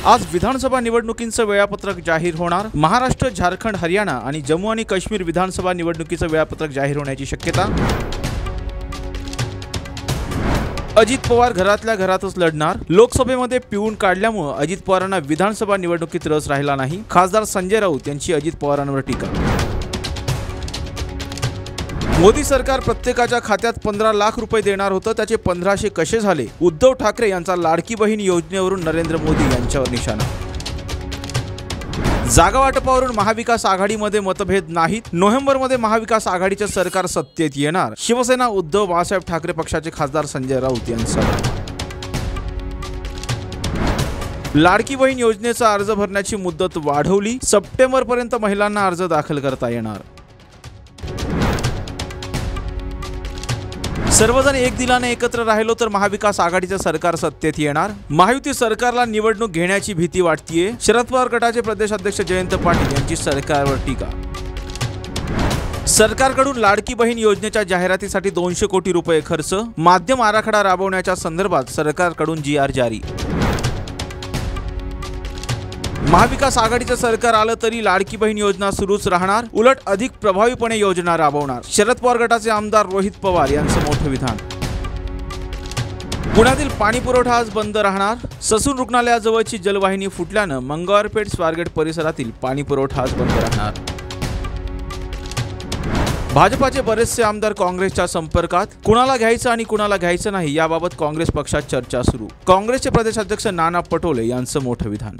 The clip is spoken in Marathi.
आज विधानसभा निवडणुकींचं वेळापत्रक जाहीर होणार। महाराष्ट्र, झारखंड, हरियाणा आणि जम्मू आणि काश्मीर विधानसभा निवडणुकीचं वेळापत्रक जाहीर होण्याची शक्यता। अजित पवार घरातल्या घरातच लढणार। लोकसभेमध्ये पिऊन काढल्यामुळे अजित पवारांना विधानसभा निवडणुकीत रस राहिला नाही। खासदार संजय राऊत यांची अजित पवारांवर टीका। मोदी सरकार प्रत्येकाच्या खात्यात 15 लाख रुपये देणार होतं, त्याचे 1500 कसे झाले? उद्धव ठाकरे यांचा लाडकी बहीण योजनेवरून नरेंद्र मोदी यांच्यावर निशाणा। जागा वाटपावरून महाविकास आघाडीमध्ये मतभेद नाहीत। नोव्हेंबरमध्ये महाविकास आघाडीचे सरकार सत्तेत येणार। शिवसेना, उद्धव बाळासाहेब ठाकरे पक्षाचे खासदार संजय राऊत यांचा। लाडकी बहीण योजनेचा अर्ज भरण्याची मुदत वाढवली। सप्टेंबरपर्यंत महिलांना अर्ज दाखल करता येणार। सर्वजण एक दिलाने एकत्र राहिलो तर महाविकास आघाडीचे सरकार सत्तेत येणार। महायुती सरकारला निवडणूक घेण्याची भीती वाटतेय। शरद पवार गटाचे प्रदेशाध्यक्ष जयंत पाटील यांची सरकारवर टीका। सरकारकडून लाडकी बहीण योजनेच्या जाहिरातीसाठी 200 कोटी रुपये खर्च। माध्यम आराखडा राबवण्याच्या संदर्भात सरकारकडून GR जारी। महाविकास आघाडीचे सरकार आलं तरी लाडकी बहीण योजना सुरूच राहणार। उलट अधिक प्रभावीपणे योजना राबवणार। शरद पवार गटाचे आमदार रोहित पवार यांचं मोठं विधान। पुण्यातील पाणी पुरवठा आज बंद राहणार। ससून रुग्णालयाजवळची जलवाहिनी फुटल्यानं मंगळवारपेठ स्वारगेट परिसरातील पाणी पुरवठा आज बंद राहणार। भाजपाचे बरेचसे आमदार काँग्रेसच्या संपर्कात। कुणाला घ्यायचं आणि कुणाला घ्यायचं नाही याबाबत काँग्रेस पक्षात चर्चा सुरू। काँग्रेसचे प्रदेशाध्यक्ष नाना पटोले यांचं मोठं विधान।